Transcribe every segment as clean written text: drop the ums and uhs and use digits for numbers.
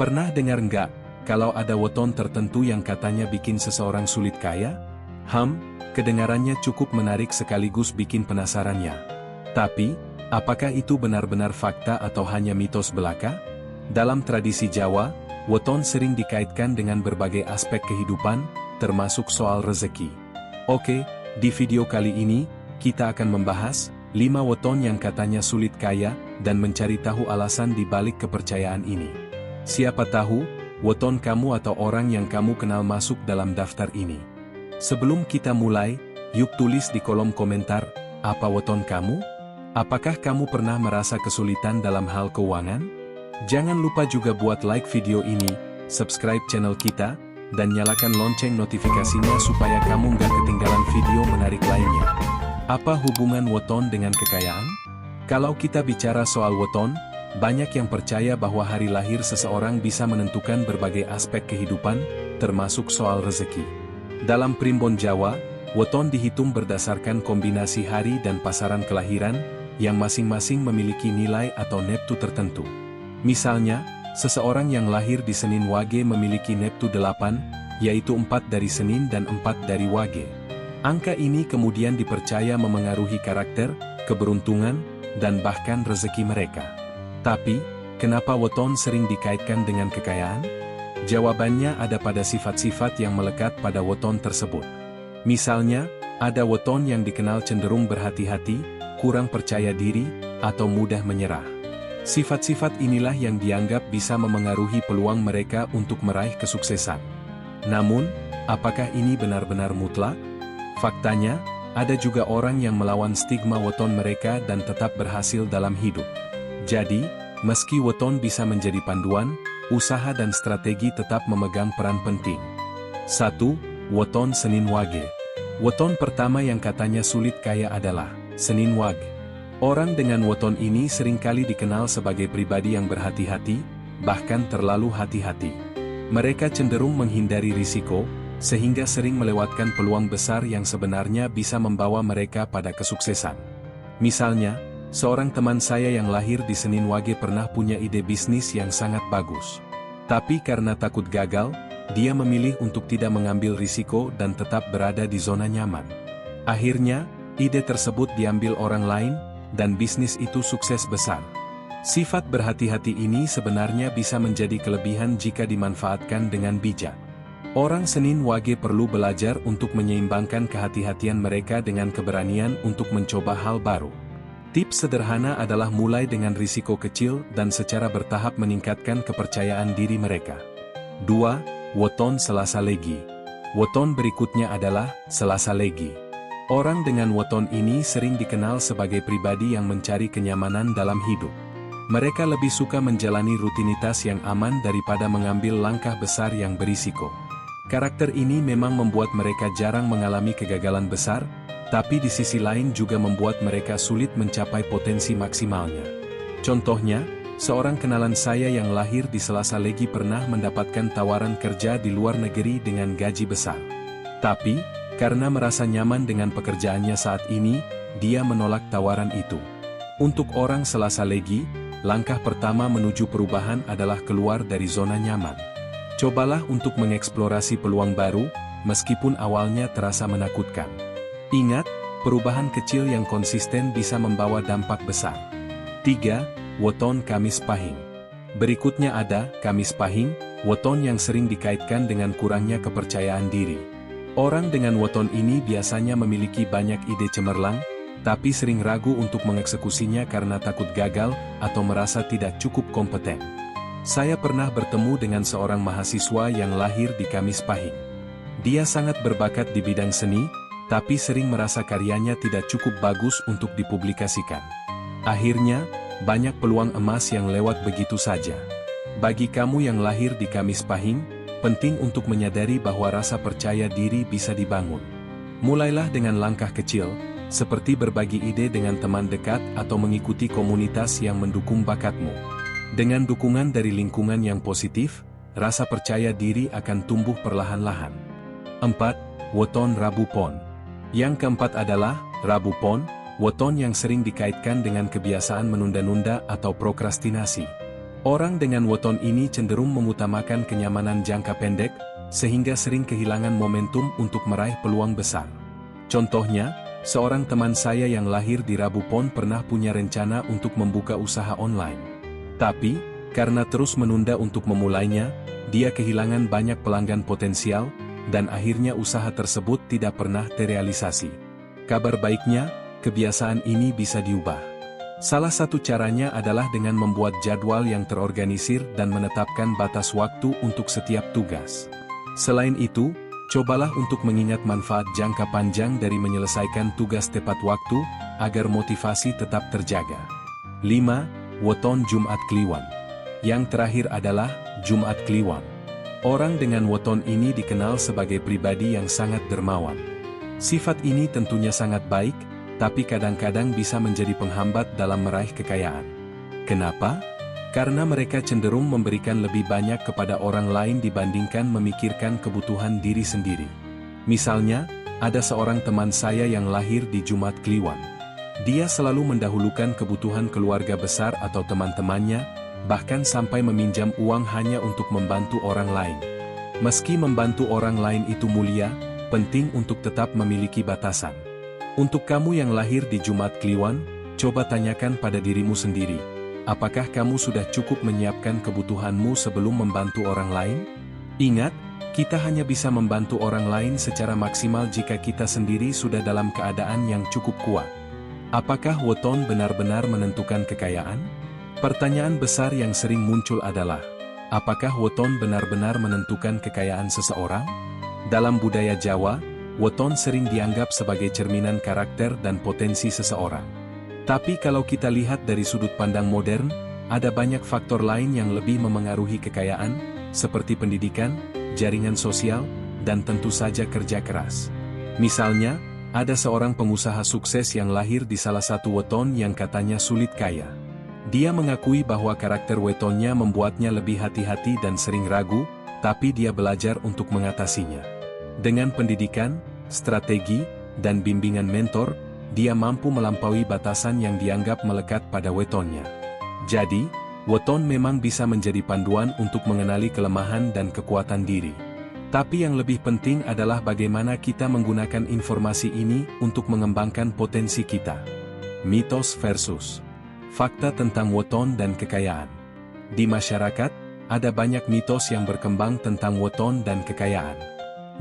Pernah dengar nggak, kalau ada weton tertentu yang katanya bikin seseorang sulit kaya? Kedengarannya cukup menarik sekaligus bikin penasarannya. Tapi, apakah itu benar-benar fakta atau hanya mitos belaka? Dalam tradisi Jawa, weton sering dikaitkan dengan berbagai aspek kehidupan, termasuk soal rezeki. Oke, di video kali ini, kita akan membahas 5 weton yang katanya sulit kaya, dan mencari tahu alasan di balik kepercayaan ini. Siapa tahu, weton kamu atau orang yang kamu kenal masuk dalam daftar ini. Sebelum kita mulai, yuk tulis di kolom komentar, apa weton kamu? Apakah kamu pernah merasa kesulitan dalam hal keuangan? Jangan lupa juga buat like video ini, subscribe channel kita, dan nyalakan lonceng notifikasinya supaya kamu nggak ketinggalan video menarik lainnya. Apa hubungan weton dengan kekayaan? Kalau kita bicara soal weton, banyak yang percaya bahwa hari lahir seseorang bisa menentukan berbagai aspek kehidupan, termasuk soal rezeki. Dalam primbon Jawa, weton dihitung berdasarkan kombinasi hari dan pasaran kelahiran, yang masing-masing memiliki nilai atau neptu tertentu. Misalnya, seseorang yang lahir di Senin Wage memiliki neptu 8, yaitu 4 dari Senin dan 4 dari Wage. Angka ini kemudian dipercaya memengaruhi karakter, keberuntungan, dan bahkan rezeki mereka. Tapi, kenapa weton sering dikaitkan dengan kekayaan? Jawabannya ada pada sifat-sifat yang melekat pada weton tersebut. Misalnya, ada weton yang dikenal cenderung berhati-hati, kurang percaya diri, atau mudah menyerah. Sifat-sifat inilah yang dianggap bisa memengaruhi peluang mereka untuk meraih kesuksesan. Namun, apakah ini benar-benar mutlak? Faktanya, ada juga orang yang melawan stigma weton mereka dan tetap berhasil dalam hidup. Jadi, meski weton bisa menjadi panduan, usaha dan strategi tetap memegang peran penting. 1. Weton Senin Wage. Weton pertama yang katanya sulit kaya adalah Senin Wage. Orang dengan weton ini seringkali dikenal sebagai pribadi yang berhati-hati, bahkan terlalu hati-hati. Mereka cenderung menghindari risiko, sehingga sering melewatkan peluang besar yang sebenarnya bisa membawa mereka pada kesuksesan. Misalnya, seorang teman saya yang lahir di Senin Wage pernah punya ide bisnis yang sangat bagus. Tapi karena takut gagal, dia memilih untuk tidak mengambil risiko dan tetap berada di zona nyaman. Akhirnya, ide tersebut diambil orang lain, dan bisnis itu sukses besar. Sifat berhati-hati ini sebenarnya bisa menjadi kelebihan jika dimanfaatkan dengan bijak. Orang Senin Wage perlu belajar untuk menyeimbangkan kehati-hatian mereka dengan keberanian untuk mencoba hal baru. Tips sederhana adalah mulai dengan risiko kecil dan secara bertahap meningkatkan kepercayaan diri mereka. 2. Weton Selasa Legi. Weton berikutnya adalah Selasa Legi. Orang dengan weton ini sering dikenal sebagai pribadi yang mencari kenyamanan dalam hidup. Mereka lebih suka menjalani rutinitas yang aman daripada mengambil langkah besar yang berisiko. Karakter ini memang membuat mereka jarang mengalami kegagalan besar, tapi di sisi lain juga membuat mereka sulit mencapai potensi maksimalnya. Contohnya, seorang kenalan saya yang lahir di Selasa Legi pernah mendapatkan tawaran kerja di luar negeri dengan gaji besar. Tapi, karena merasa nyaman dengan pekerjaannya saat ini, dia menolak tawaran itu. Untuk orang Selasa Legi, langkah pertama menuju perubahan adalah keluar dari zona nyaman. Cobalah untuk mengeksplorasi peluang baru, meskipun awalnya terasa menakutkan. Ingat, perubahan kecil yang konsisten bisa membawa dampak besar. 3. Weton Kamis Pahing. Berikutnya ada Kamis Pahing, weton yang sering dikaitkan dengan kurangnya kepercayaan diri. Orang dengan weton ini biasanya memiliki banyak ide cemerlang, tapi sering ragu untuk mengeksekusinya karena takut gagal atau merasa tidak cukup kompeten. Saya pernah bertemu dengan seorang mahasiswa yang lahir di Kamis Pahing. Dia sangat berbakat di bidang seni, tapi sering merasa karyanya tidak cukup bagus untuk dipublikasikan. Akhirnya, banyak peluang emas yang lewat begitu saja. Bagi kamu yang lahir di Kamis Pahing, penting untuk menyadari bahwa rasa percaya diri bisa dibangun. Mulailah dengan langkah kecil, seperti berbagi ide dengan teman dekat atau mengikuti komunitas yang mendukung bakatmu. Dengan dukungan dari lingkungan yang positif, rasa percaya diri akan tumbuh perlahan-lahan. 4. Weton Rabu Pon. Yang keempat adalah Rabu Pon, weton yang sering dikaitkan dengan kebiasaan menunda-nunda atau prokrastinasi. Orang dengan weton ini cenderung mengutamakan kenyamanan jangka pendek, sehingga sering kehilangan momentum untuk meraih peluang besar. Contohnya, seorang teman saya yang lahir di Rabu Pon pernah punya rencana untuk membuka usaha online. Tapi, karena terus menunda untuk memulainya, dia kehilangan banyak pelanggan potensial, dan akhirnya usaha tersebut tidak pernah terrealisasi. Kabar baiknya, kebiasaan ini bisa diubah. Salah satu caranya adalah dengan membuat jadwal yang terorganisir dan menetapkan batas waktu untuk setiap tugas. Selain itu, cobalah untuk mengingat manfaat jangka panjang dari menyelesaikan tugas tepat waktu, agar motivasi tetap terjaga. 5. Weton Jumat Kliwon. Yang terakhir adalah Jumat Kliwon. Orang dengan weton ini dikenal sebagai pribadi yang sangat dermawan. Sifat ini tentunya sangat baik, tapi kadang-kadang bisa menjadi penghambat dalam meraih kekayaan. Kenapa? Karena mereka cenderung memberikan lebih banyak kepada orang lain dibandingkan memikirkan kebutuhan diri sendiri. Misalnya, ada seorang teman saya yang lahir di Jumat Kliwon. Dia selalu mendahulukan kebutuhan keluarga besar atau teman-temannya, bahkan sampai meminjam uang hanya untuk membantu orang lain. Meski membantu orang lain itu mulia, penting untuk tetap memiliki batasan. Untuk kamu yang lahir di Jumat Kliwon, coba tanyakan pada dirimu sendiri, apakah kamu sudah cukup menyiapkan kebutuhanmu sebelum membantu orang lain? Ingat, kita hanya bisa membantu orang lain secara maksimal jika kita sendiri sudah dalam keadaan yang cukup kuat. Apakah weton benar-benar menentukan kekayaan? Pertanyaan besar yang sering muncul adalah, apakah weton benar-benar menentukan kekayaan seseorang? Dalam budaya Jawa, weton sering dianggap sebagai cerminan karakter dan potensi seseorang. Tapi kalau kita lihat dari sudut pandang modern, ada banyak faktor lain yang lebih memengaruhi kekayaan, seperti pendidikan, jaringan sosial, dan tentu saja kerja keras. Misalnya, ada seorang pengusaha sukses yang lahir di salah satu weton yang katanya sulit kaya. Dia mengakui bahwa karakter wetonnya membuatnya lebih hati-hati dan sering ragu, tapi dia belajar untuk mengatasinya. Dengan pendidikan, strategi, dan bimbingan mentor, dia mampu melampaui batasan yang dianggap melekat pada wetonnya. Jadi, weton memang bisa menjadi panduan untuk mengenali kelemahan dan kekuatan diri. Tapi yang lebih penting adalah bagaimana kita menggunakan informasi ini untuk mengembangkan potensi kita. Mitos versus fakta tentang weton dan kekayaan. Di masyarakat, ada banyak mitos yang berkembang tentang weton dan kekayaan.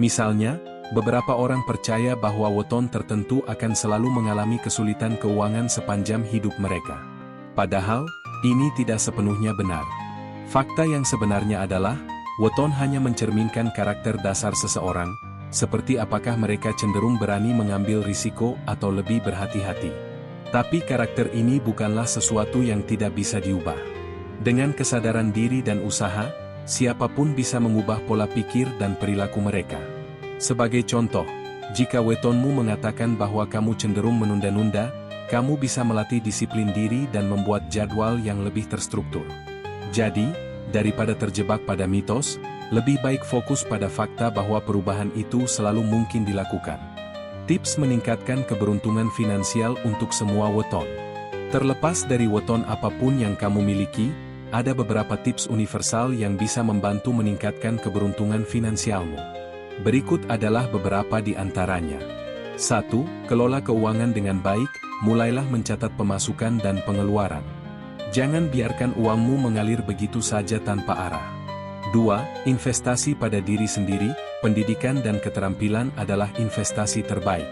Misalnya, beberapa orang percaya bahwa weton tertentu akan selalu mengalami kesulitan keuangan sepanjang hidup mereka. Padahal, ini tidak sepenuhnya benar. Fakta yang sebenarnya adalah, weton hanya mencerminkan karakter dasar seseorang, seperti apakah mereka cenderung berani mengambil risiko atau lebih berhati-hati. Tapi karakter ini bukanlah sesuatu yang tidak bisa diubah. Dengan kesadaran diri dan usaha, siapapun bisa mengubah pola pikir dan perilaku mereka. Sebagai contoh, jika wetonmu mengatakan bahwa kamu cenderung menunda-nunda, kamu bisa melatih disiplin diri dan membuat jadwal yang lebih terstruktur. Jadi, daripada terjebak pada mitos, lebih baik fokus pada fakta bahwa perubahan itu selalu mungkin dilakukan. Tips meningkatkan keberuntungan finansial untuk semua weton. Terlepas dari weton apapun yang kamu miliki, ada beberapa tips universal yang bisa membantu meningkatkan keberuntungan finansialmu. Berikut adalah beberapa di antaranya. 1. Kelola keuangan dengan baik, mulailah mencatat pemasukan dan pengeluaran. Jangan biarkan uangmu mengalir begitu saja tanpa arah. 2. Investasi pada diri sendiri, pendidikan dan keterampilan adalah investasi terbaik.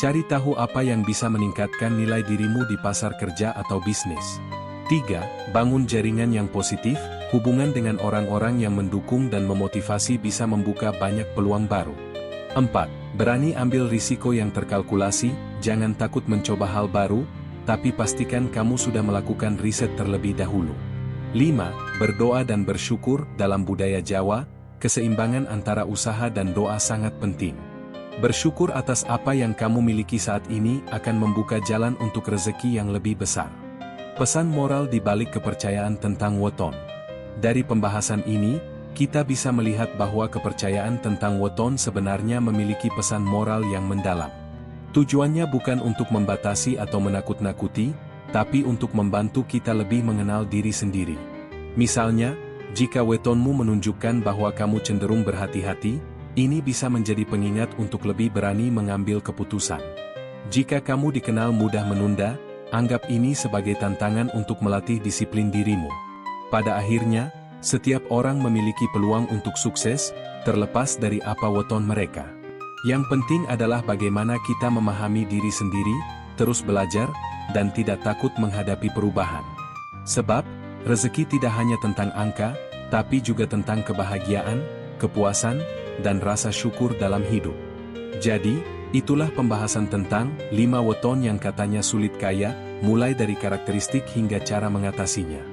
Cari tahu apa yang bisa meningkatkan nilai dirimu di pasar kerja atau bisnis. 3. Bangun jaringan yang positif, hubungan dengan orang-orang yang mendukung dan memotivasi bisa membuka banyak peluang baru. 4. Berani ambil risiko yang terkalkulasi, jangan takut mencoba hal baru, tapi pastikan kamu sudah melakukan riset terlebih dahulu. 5. Berdoa dan bersyukur. Dalam budaya Jawa, keseimbangan antara usaha dan doa sangat penting. Bersyukur atas apa yang kamu miliki saat ini akan membuka jalan untuk rezeki yang lebih besar. Pesan moral di balik kepercayaan tentang weton. Dari pembahasan ini, kita bisa melihat bahwa kepercayaan tentang weton sebenarnya memiliki pesan moral yang mendalam. Tujuannya bukan untuk membatasi atau menakut-nakuti, tapi untuk membantu kita lebih mengenal diri sendiri. Misalnya, jika wetonmu menunjukkan bahwa kamu cenderung berhati-hati, ini bisa menjadi pengingat untuk lebih berani mengambil keputusan. Jika kamu dikenal mudah menunda, anggap ini sebagai tantangan untuk melatih disiplin dirimu. Pada akhirnya, setiap orang memiliki peluang untuk sukses, terlepas dari apa weton mereka. Yang penting adalah bagaimana kita memahami diri sendiri, terus belajar, dan tidak takut menghadapi perubahan. Sebab, rezeki tidak hanya tentang angka, tapi juga tentang kebahagiaan, kepuasan, dan rasa syukur dalam hidup. Jadi, itulah pembahasan tentang 5 weton yang katanya sulit kaya, mulai dari karakteristik hingga cara mengatasinya.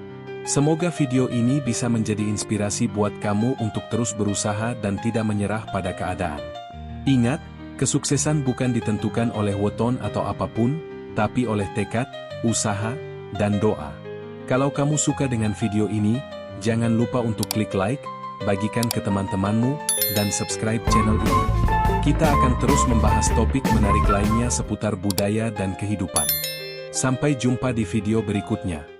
Semoga video ini bisa menjadi inspirasi buat kamu untuk terus berusaha dan tidak menyerah pada keadaan. Ingat, kesuksesan bukan ditentukan oleh weton atau apapun, tapi oleh tekad, usaha, dan doa. Kalau kamu suka dengan video ini, jangan lupa untuk klik like, bagikan ke teman-temanmu, dan subscribe channel ini. Kita akan terus membahas topik menarik lainnya seputar budaya dan kehidupan. Sampai jumpa di video berikutnya.